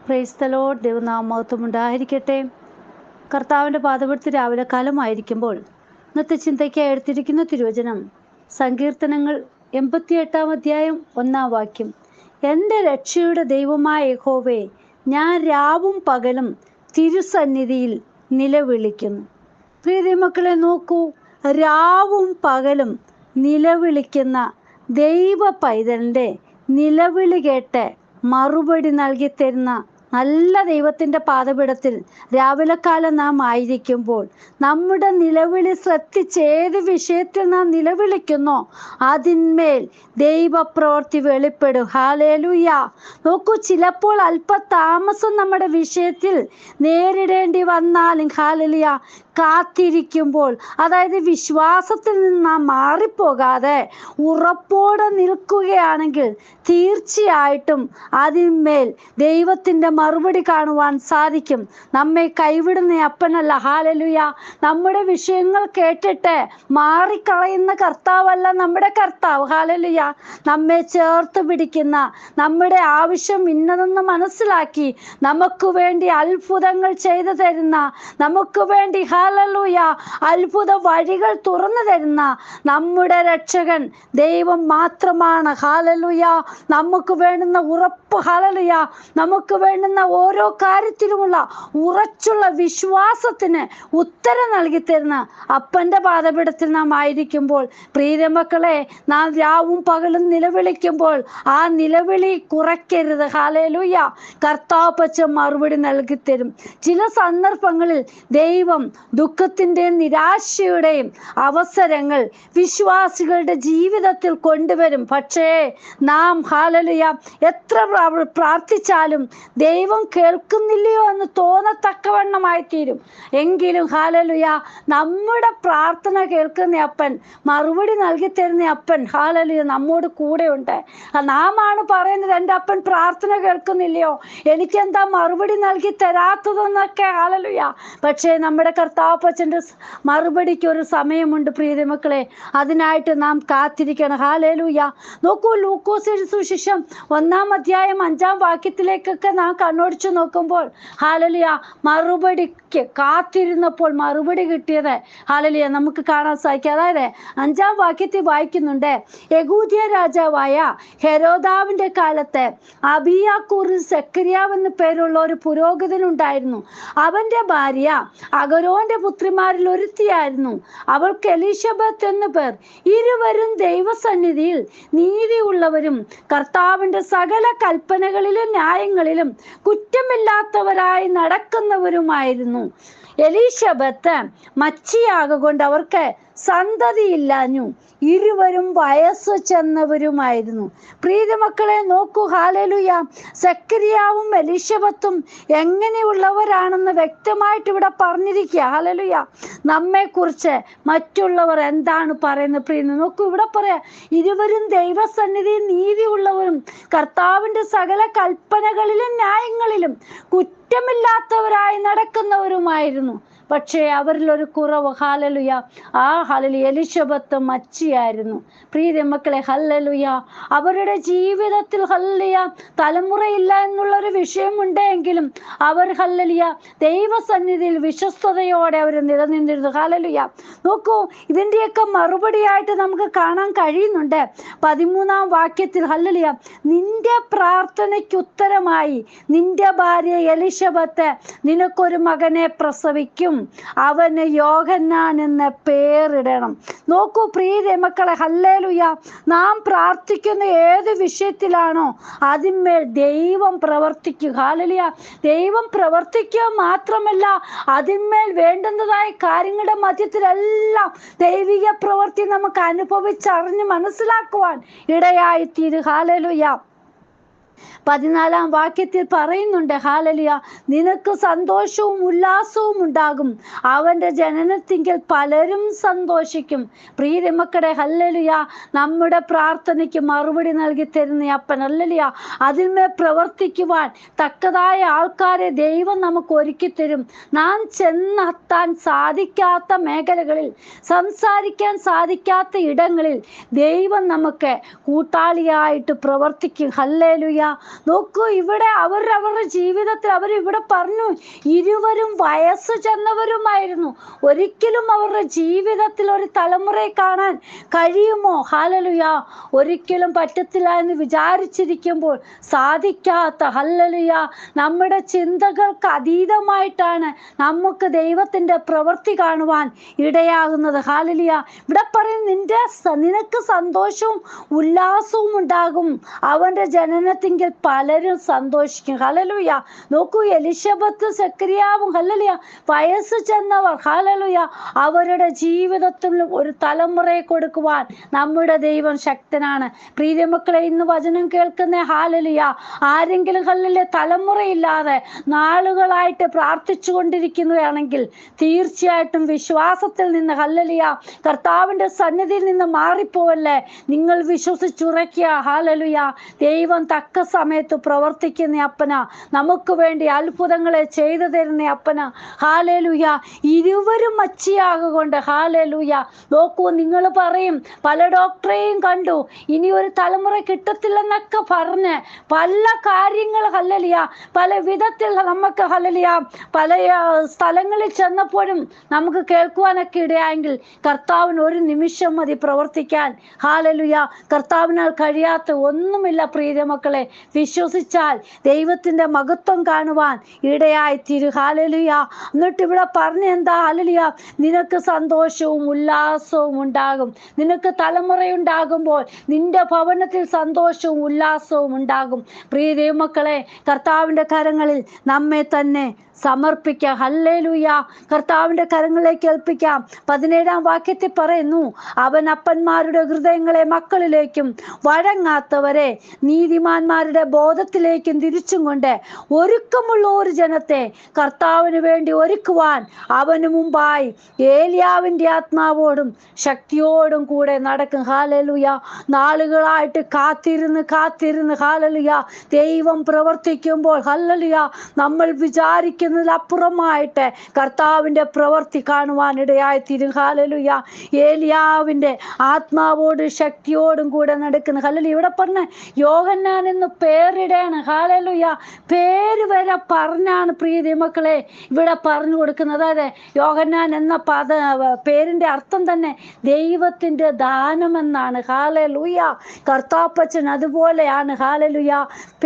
Praise the Lord. ദൈവനാമമഹത്വം ഉണ്ടായിരിക്കട്ടെ. കർത്താവിൻ്റെ പാദപീഠത്തിൽ രാവിലെ കാലമായിരിക്കുമ്പോൾ ഇന്നത്തെ ചിന്തയ്ക്കായി എടുത്തിരിക്കുന്ന തിരുവചനം സങ്കീർത്തനങ്ങൾ 88 അധ്യായം 1 വാക്യം. എൻ്റെ രക്ഷയുടെ ദൈവമായ യഹോവേ, ഞാൻ രാവും പകലും തിരുസന്നിധിയിൽ നിലവിളിക്കുന്നു. പ്രിയ ദൈവമക്കളെ നോക്കൂ, രാവും പകലും നിലവിളിക്കുന്ന ദൈവ പൈതലിൻ്റെ നിലവിളി കേട്ട് മറുപടി നൽകി തരുന്ന നല്ല ദൈവത്തിൻ്റെ പാദപീഠത്തിൽ രാവിലെ കാലം നാം ആയിരിക്കുമ്പോൾ നമ്മുടെ നിലവിളി ശ്രദ്ധിച്ച് ഏത് വിഷയത്തിൽ നാം നിലവിളിക്കുന്നോ അതിന്മേൽ ദൈവപ്രവൃത്തി വെളിപ്പെടും. ഹല്ലേലൂയ. നോക്കൂ, ചിലപ്പോൾ അല്പതാമസം നമ്മുടെ വിഷയത്തിൽ നേരിടേണ്ടി വന്നാലും ഹല്ലേലൂയ കാത്തിരിക്കുമ്പോൾ, അതായത് വിശ്വാസത്തിൽ നിന്ന് നാം മാറിപ്പോകാതെ ഉറപ്പോടെ നിൽക്കുകയാണെങ്കിൽ തീർച്ചയായിട്ടും അതിന്മേൽ ദൈവത്തിൻ്റെ മറുപടി കാണുവാൻ സാധിക്കും. നമ്മെ കൈവിടുന്ന അപ്പനല്ല. ഹല്ലേലൂയ. നമ്മുടെ വിഷയങ്ങൾ കേട്ടിട്ട് മാറിക്കളയുന്ന കർത്താവല്ല നമ്മുടെ കർത്താവ്. ഹല്ലേലൂയ. നമ്മെ ചേർത്ത് പിടിക്കുന്ന, നമ്മുടെ ആവശ്യം ഇന്നതെന്ന് മനസ്സിലാക്കി നമുക്ക് വേണ്ടി അത്ഭുതങ്ങൾ ചെയ്തു തരുന്ന, നമുക്ക് വേണ്ടി ഹല്ലേലൂയ അത്ഭുത വഴികൾ തുറന്നു തരുന്ന നമ്മുടെ രക്ഷകൻ ദൈവം മാത്രമാണ്. ഹല്ലേലൂയ. നമുക്ക് വേണ്ടുന്ന ഉറപ്പ്, ഹല്ലേലൂയ, നമുക്ക് വേണ്ടുന്ന ഓരോ കാര്യത്തിലുമുള്ള ഉറച്ചുള്ള വിശ്വാസത്തിന് ഉത്തരം നൽകി തരുന്ന അപ്പൻ്റെ പാദപീഠത്തിൽ നാം ആയിരിക്കുമ്പോൾ, പ്രിയ മക്കളെ, നാം രാവും പകലും നിലവിളിക്കുമ്പോൾ ആ നിലവിളി കുറയ്ക്കരുത്. ഹല്ലേലൂയ. കർത്താവ് പച്ച മറുപടി നൽകി തരും. ചില സന്ദർഭങ്ങളിൽ ദൈവം ദുഃഖത്തിൻ്റെയും നിരാശയുടെയും അവസരങ്ങൾ വിശ്വാസികളുടെ ജീവിതത്തിൽ കൊണ്ടുവരും. പക്ഷേ നാം ഹല്ലേലൂയ എത്ര പ്രാർത്ഥിച്ചാലും ദൈവം കേൾക്കുന്നില്ലയോ എന്ന് തോന്നത്തക്കവണ്ണമായി തീരും. എങ്കിലും ഹല്ലേലൂയ നമ്മുടെ പ്രാർത്ഥന കേൾക്കുന്ന അപ്പൻ, മറുപടി നൽകി തരുന്ന അപ്പൻ ഹല്ലേലൂയ നമ്മോട് കൂടെ ഉണ്ട്. നാമാണ് പറയുന്നത്, എൻ്റെ അപ്പൻ പ്രാർത്ഥന കേൾക്കുന്നില്ലയോ, എനിക്കെന്താ മറുപടി നൽകി തരാത്തതെന്നൊക്കെ. ഹല്ലേലൂയ. പക്ഷേ നമ്മുടെ കർത്താപ്പച്ചൻ്റെ മറുപടിക്ക് ഒരു സമയമുണ്ട് പ്രിയ മക്കളെ. അതിനായിട്ട് നാം കാത്തിരിക്കണം. ഹല്ലേലൂയ. നോക്കൂ, ലൂക്കോസ് സുവിശേഷം 1 അധ്യായം 5 വാക്യത്തിലേക്കൊക്കെ നാം കണ്ണോടിച്ചു നോക്കുമ്പോൾ ഹല്ലേലൂയ മറുപടിക്ക് കാത്തിരുന്നപ്പോൾ മറുപടി കിട്ടിയത് ഹല്ലേലൂയ നമുക്ക് കാണാൻ സാധിക്കും. അതായത് 5 വാക്യത്തിൽ വായിക്കുന്നുണ്ട്, യഹൂദ്യ രാജാവായ ഹെരോദാവിൻ്റെ കാലത്ത് അബിയാക്കൂറിൽ സെക്കരിയാവ് എന്നു പേരുള്ള ഒരു പുരോഹിതനുണ്ടായിരുന്നു. അവൻ്റെ ഭാര്യ അഗരോന്റെ പുത്രിമാരിൽ ഒരുത്തിയായിരുന്നു. അവൾക്ക് എലിശബത്ത് എന്നു പേർ. ഇരുവരും ദൈവസന്നിധിയിൽ നീതിയുള്ളവരും കർത്താവിൻ്റെ സകല കൽപ്പനകളിലും ന്യായങ്ങളിലും കുറ്റമില്ലാത്തവരായി നടക്കുന്നവരുമായിരുന്നു. എലിശബത്ത് മച്ചിയാകൊണ്ട് അവർക്ക് സന്തതിയില്ലാഞ്ഞു. ഇരുവരും വയസ്സ് ചെന്നവരുമായിരുന്നു. പ്രീതി മക്കളെ നോക്കൂ, ഹല്ലേലൂയ. സെക്കരിയാവും എലിശബത്തും എങ്ങനെയുള്ളവരാണെന്ന് വ്യക്തമായിട്ട് ഇവിടെ പറഞ്ഞിരിക്കുക. ഹല്ലേലൂയ. നമ്മെക്കുറിച്ച് മറ്റുള്ളവർ എന്താണ് പറയുന്നത്? പ്രിയ നോക്കൂ, ഇവിടെ പറയാ, ഇരുവരും ദൈവസന്നിധിയിൽ നീതിയുള്ളവരും കർത്താവിൻ്റെ സകല കൽപ്പനകളിലും ന്യായങ്ങളിലും കുറ്റമില്ലാത്തവരായി നടക്കുന്നവരുമായിരുന്നു. പക്ഷേ അവരിൽ ഒരു കുറവ്. ഹല്ലേലൂയ. ആ ഹല്ലേലൂയ എലിശബത്ത് മച്ചിയായിരുന്നു. പ്രിയ മക്കളെ, ഹല്ലേലൂയ അവരുടെ ജീവിതത്തിൽ ഹല്ലേലൂയ തലമുറയില്ല എന്നുള്ളൊരു വിഷയമുണ്ടെങ്കിലും അവർ ഹല്ലേലൂയ ദൈവസന്നിധിയിൽ വിശ്വസ്തയോടെ അവർ നിലനിന്നിരുന്നു. ഹല്ലേലൂയ. നോക്കൂ, ഇതിൻ്റെയൊക്കെ മറുപടിയായിട്ട് നമുക്ക് കാണാൻ കഴിയുന്നുണ്ട് 13 വാക്യത്തിൽ. ഹല്ലേലൂയ. നിന്റെ പ്രാർത്ഥനയ്ക്ക് ഉത്തരമായി നിന്റെ ഭാര്യ എലിശബത്ത് നിനക്കൊരു മകനെ പ്രസവിക്കും, അവന് യോഹന്നാൻ എന്ന പേരിടണം. നോക്കൂ പ്രിയ മക്കളെ, ഹല്ലേലൂയ നാം പ്രാർത്ഥിക്കുന്ന ഏത് വിഷയത്തിലാണോ അതിന്മേൽ ദൈവം പ്രവർത്തിക്കുക. ഹല്ലേലൂയ. ദൈവം പ്രവർത്തിക്കുക മാത്രമല്ല, അതിന്മേൽ വേണ്ടുന്നതായ കാര്യങ്ങളുടെ മധ്യത്തിലെല്ലാം ദൈവിക പ്രവൃത്തി നമുക്ക് അനുഭവിച്ചറിഞ്ഞ് മനസ്സിലാക്കുവാൻ ഇടയായിത്തീരും. ഹല്ലേലൂയ. 14 വാക്യത്തിൽ പറയുന്നുണ്ട്, ഹല്ലേലൂയ, നിനക്ക് സന്തോഷവും ഉല്ലാസവും ഉണ്ടാകും, അവൻ്റെ ജനനത്തിങ്കിൽ പലരും സന്തോഷിക്കും. പ്രിയ മക്കളെ, ഹല്ലേലൂയ നമ്മുടെ പ്രാർത്ഥനയ്ക്ക് മറുപടി നൽകി തരുന്ന അപ്പൻ. ഹല്ലേലൂയ. അതിന്മേൽ പ്രവർത്തിക്കുവാൻ തക്കതായ ആൾക്കാരെ ദൈവം നമുക്ക് ഒരുക്കി തരും. നാം ചെന്നെത്താൻ സാധിക്കാത്ത മേഖലകളിൽ, സംസാരിക്കാൻ സാധിക്കാത്ത ഇടങ്ങളിൽ ദൈവം നമുക്ക് കൂട്ടാളിയായിട്ട് പ്രവർത്തിക്കും. ഹല്ലേലൂയ. നോക്കൂ, ഇവിടെ അവരുടെ ജീവിതത്തിൽ അവരിവിടെ പറഞ്ഞു, ഇരുവരും വയസ്സ് ചെന്നവരുമായിരുന്നു. ഒരിക്കലും അവരുടെ ജീവിതത്തിൽ ഒരു തലമുറയെ കാണാൻ കഴിയുമോ? ഹല്ലേലൂയ, ഒരിക്കലും പറ്റത്തില്ല എന്ന് വിചാരിച്ചിരിക്കുമ്പോൾ സാധിക്കാത്ത, ഹല്ലേലൂയ, നമ്മുടെ ചിന്തകൾക്ക് അതീതമായിട്ടാണ് നമുക്ക് ദൈവത്തിന്റെ പ്രവൃത്തി കാണുവാൻ ഇടയാകുന്നത്. ഹല്ലേലൂയ, ഇവിടെ പറയും, നിനക്ക് സന്തോഷവും ഉല്ലാസവും ഉണ്ടാകും, അവന്റെ ജനനത്തിങ്കിൽ പലരും സന്തോഷിക്കും. ഹല്ലേലൂയ, നോക്കൂ, എലിശബത്ത് സെക്കരിയാവും, ഹല്ലേലൂയ, വയസ്സ് ചെന്നവർ, ഹല്ലേലൂയ, അവരുടെ ജീവിതത്തിൽ ഒരു തലമുറയെ കൊടുക്കുവാൻ നമ്മുടെ ദൈവം ശക്തനാണ്. പ്രിയമക്കളെ, ഇന്ന് വചനം കേൾക്കുന്ന, ഹല്ലേലൂയ, ആരെങ്കിലും, ഹല്ലേലൂയ, തലമുറയില്ലാതെ നാളുകളായിട്ട് പ്രാർത്ഥിച്ചു കൊണ്ടിരിക്കുകയാണെങ്കിൽ തീർച്ചയായിട്ടും വിശ്വാസത്തിൽ നിന്ന്, ഹല്ലേലൂയ, കർത്താവിന്റെ സന്നിധിയിൽ നിന്ന് മാറിപ്പോവല്ലേ. നിങ്ങൾ വിശ്വസിച്ചുറയ്ക്കുക. ഹല്ലേലൂയ, ദൈവം തക്ക സമയത്ത് പ്രവർത്തിക്കുന്ന അപ്പന, നമുക്ക് വേണ്ടി അത്ഭുതങ്ങളെ ചെയ്തു തരുന്ന അപ്പന. ഹല്ലേലൂയ, ഇരുവരും മച്ചിയാകൊണ്ട്, ഹല്ലേലൂയ, നോക്കൂ, നിങ്ങൾ പറയും, പല ഡോക്ടറെയും കണ്ടു, ഇനി ഒരു തലമുറ കിട്ടത്തില്ലെന്നൊക്കെ പറഞ്ഞ് പല കാര്യങ്ങൾ, ഹല്ലേലൂയ, പല വിധത്തിൽ നമുക്ക്, ഹല്ലേലൂയ, പല സ്ഥലങ്ങളിൽ ചെന്നപ്പോഴും നമുക്ക് കേൾക്കുവാനൊക്കെ ഇടയായെങ്കിൽ കർത്താവിന് ഒരു നിമിഷം മതി പ്രവർത്തിക്കാൻ. ഹല്ലേലൂയ, കർത്താവിനാൽ കഴിയാത്ത ഒന്നുമില്ല. പ്രിയമക്കളെ, വിശ്വസിച്ചാൽ ദൈവത്തിന്റെ മഹത്വം കാണുവാൻ ഇടയായിത്തീരും. ഹല്ലേലൂയ, എന്നിട്ട് ഇവിടെ പറഞ്ഞ എന്താ? ഹല്ലേലൂയ, നിനക്ക് സന്തോഷവും ഉല്ലാസവും ഉണ്ടാകും. നിനക്ക് തലമുറയുണ്ടാകുമ്പോൾ നിന്റെ ഭവനത്തിൽ സന്തോഷവും ഉല്ലാസവും ഉണ്ടാകും. പ്രിയ ദൈവമക്കളെ, കർത്താവിന്റെ കരങ്ങളിൽ നമ്മെ തന്നെ സമർപ്പിക്കാം. ഹല്ലേലൂയ, കർത്താവിന്റെ കരങ്ങളിലേക്ക് ഏൽപ്പിക്കാം. 17-ാം വാക്യത്തിൽ പറയുന്നു, അവൻ അപ്പന്മാരുടെ ഹൃദയങ്ങളെ മക്കളിലേക്കും വഴങ്ങാത്തവരെ നീതിമാന്മാരുടെ ബോധത്തിലേക്കും തിരിച്ചും കൊണ്ട് ഒരുക്കമുള്ള ഒരു ജനത്തെ കർത്താവിന് വേണ്ടി ഒരുക്കുവാൻ അവന് മുമ്പായി ഏലിയാവിന്റെ ആത്മാവോടും ശക്തിയോടും കൂടെ നടക്കും. ഹല്ലേലൂയ, നാളുകളായിട്ട് കാത്തിരുന്ന് ഹല്ലേലൂയ, ദൈവം പ്രവർത്തിക്കുമ്പോൾ, ഹല്ലേലൂയ, നമ്മൾ വിചാരിക്കുന്ന അപ്പുറമായിട്ട് കർത്താവിന്റെ പ്രവൃത്തി കാണുവാൻ ഇടയായിത്തീരും. ഹല്ലേലൂയ, ഏലിയാവിന്റെ ആത്മാവോട് ശക്തിയോടും കൂടെ നടക്കുന്നു. ഹല്ലേലൂയ, ഇവിടെ പറഞ്ഞ യോഹന്നാൻ എന്ന് പേരിടാണ്. ഹല്ലേലൂയ, പേര് വരെ പറഞ്ഞാണ് പ്രിയ ദൈവമക്കളെ ഇവിടെ പറഞ്ഞു കൊടുക്കുന്നത്. അതായത് യോഹന്നാൻ എന്ന പേരിന്റെ അർത്ഥം തന്നെ ദൈവത്തിന്റെ ദാനം എന്നാണ്. ഹല്ലേലൂയ, കർത്താപ്പച്ചൻ അതുപോലെയാണ്. ഹല്ലേലൂയ,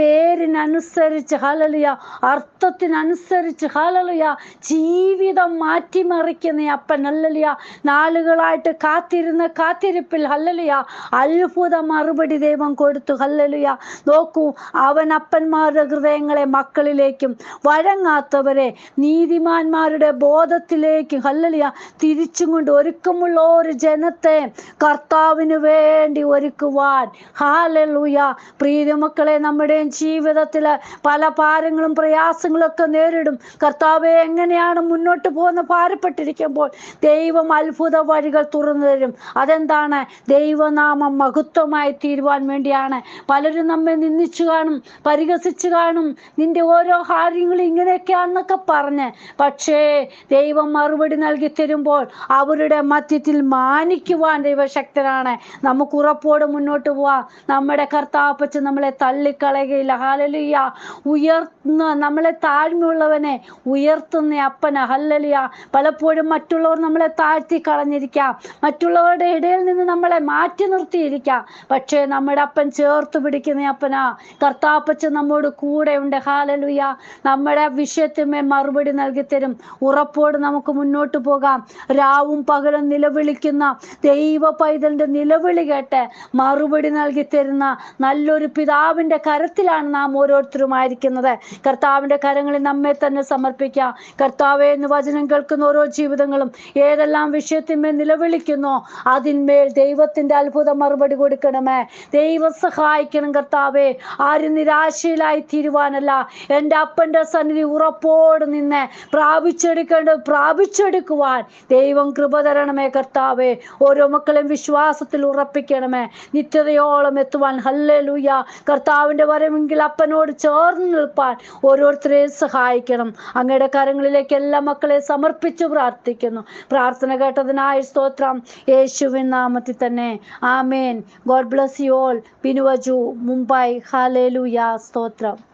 പേരിനനുസരിച്ച്, ഹല്ലേലൂയ, അർത്ഥത്തിനനുസരിച്ച്, ഹല്ലേലൂയ, ജീവിതം മാറ്റിമറിക്കുന്ന അപ്പൻ. ഹല്ലേലൂയ, നാളുകളായിട്ട് കാത്തിരിപ്പിൽ, ഹല്ലേലൂയ, അത്ഭുത മറുപടി ദൈവം കൊടുത്തു. ഹല്ലേലൂയ, നോക്കൂ, അവൻ അപ്പന്മാരുടെ ഹൃദയങ്ങളെ മക്കളിലേക്കും വഴങ്ങാത്തവരെ നീതിമാന്മാരുടെ ബോധത്തിലേക്കും, ഹല്ലേലൂയ, തിരിച്ചും കൊണ്ട് ഒരുക്കമുള്ള ഒരു ജനത്തെ കർത്താവിന് വേണ്ടി ഒരുക്കുവാൻ. ഹല്ലേലൂയ, പ്രിയ മക്കളെ, നമ്മുടെയും ജീവിതത്തില് പല ഭാരങ്ങളും പ്രയാസങ്ങളും ഒക്കെ നേരിടും. കർത്താവെ, എങ്ങനെയാണ് മുന്നോട്ട് പോകുന്ന ഭാരപ്പെട്ടിരിക്കുമ്പോൾ ദൈവം അത്ഭുത വഴികൾ തുറന്നു തരും. അതെന്താണ്? ദൈവനാമം മഹത്വമായി തീരുവാൻ വേണ്ടിയാണ്. പലരും നമ്മെ നിന്ദിച്ചു കാണും, പരിഹസിച്ചു കാണും, നിന്റെ ഓരോ കാര്യങ്ങളും ഇങ്ങനെയൊക്കെയാണെന്നൊക്കെ പറഞ്ഞ്. പക്ഷേ ദൈവം മറുപടി നൽകി തരുമ്പോൾ അവരുടെ മധ്യത്തിൽ മാനിക്കുവാൻ ദൈവശക്തനാണ്. നമുക്ക് ഉറപ്പോടെ മുന്നോട്ട് പോവാം. നമ്മുടെ കർത്താപ്പച്ച് നമ്മളെ തള്ളിക്കളയുകയില്ല. ഹല്ലേലൂയ, നമ്മളെ താഴ്മയുള്ളവനെ ഉയർത്തുന്ന അപ്പന. ഹല്ലേലൂയ, പലപ്പോഴും മറ്റുള്ളവർ നമ്മളെ താഴ്ത്തി കളഞ്ഞിരിക്കാം, മറ്റുള്ളവരുടെ ഇടയിൽ നിന്ന് നമ്മളെ മാറ്റി നിർത്തിയിരിക്കാം. പക്ഷേ നമ്മുടെ അപ്പൻ ചേർത്ത് പിടിക്കുന്ന അപ്പന. കർത്താപ്പച്ച് നമ്മോട് കൂടെ ഉണ്ട്. ഹല്ലേലൂയ, നമ്മുടെ വിഷയത്തിന്മേൽ മറുപടി നൽകി തരും. ഉറപ്പോട് നമുക്ക് മുന്നോട്ട് പോകാം. രാവും പകലും നിലവിളിക്കുന്ന ദൈവ പൈതലിന്റെ നിലവിളി കേട്ട് മറുപടി നൽകി തരുന്ന നല്ലൊരു പിതാവിന്റെ കരത്തിലാണ് നാം ഓരോരുത്തരുമായിരിക്കുന്നത്. കർത്താവിന്റെ കരങ്ങളിൽ നമ്മെ തന്നെ സമർപ്പിക്കാം. കർത്താവേ, എന്ന് വചനം കേൾക്കുന്ന ഓരോ ജീവിതങ്ങളും ഏതെല്ലാം വിഷയത്തിന്മേൽ നിലവിളിക്കുന്നോ അതിന്മേൽ ദൈവത്തിന്റെ അത്ഭുത മറുപടി കൊടുക്കണമേ. ദൈവം സഹായിക്കണം കർത്താവേ. ആരും നിരാശയിലായി തീരുവാനല്ല, എൻ്റെ അപ്പന്റെ സന്നിധി ഉറപ്പോട് നിന്ന് പ്രാപിച്ചെടുക്കുവാൻ ദൈവം കൃപ തരണമേ കർത്താവേ. ഓരോ മക്കളെയും വിശ്വാസത്തിൽ ഉറപ്പിക്കണമേ, നിത്യതയോളം എത്തുവാൻ. ഹല്ലേലൂയ, കർത്താവിന്റെ വരമെങ്കിൽ അപ്പനോട് ചേർന്ന് നിൽപ്പാൻ ഓരോരുത്തരെയും സഹായിക്കണം. സ്തോത്രം. അങ്ങയുടെ കരങ്ങളിലേക്ക് എല്ലാ മക്കളെ സമർപ്പിച്ചു പ്രാർത്ഥിക്കുന്നു. പ്രാർത്ഥന കേട്ടതിനായി സ്തോത്രം, യേശുവിൻ നാമത്തിൽ തന്നെ. ആമേൻ. God bless you all. ബിനുവജു, മുംബൈ. ഹല്ലേലൂയ. സ്തോത്രം.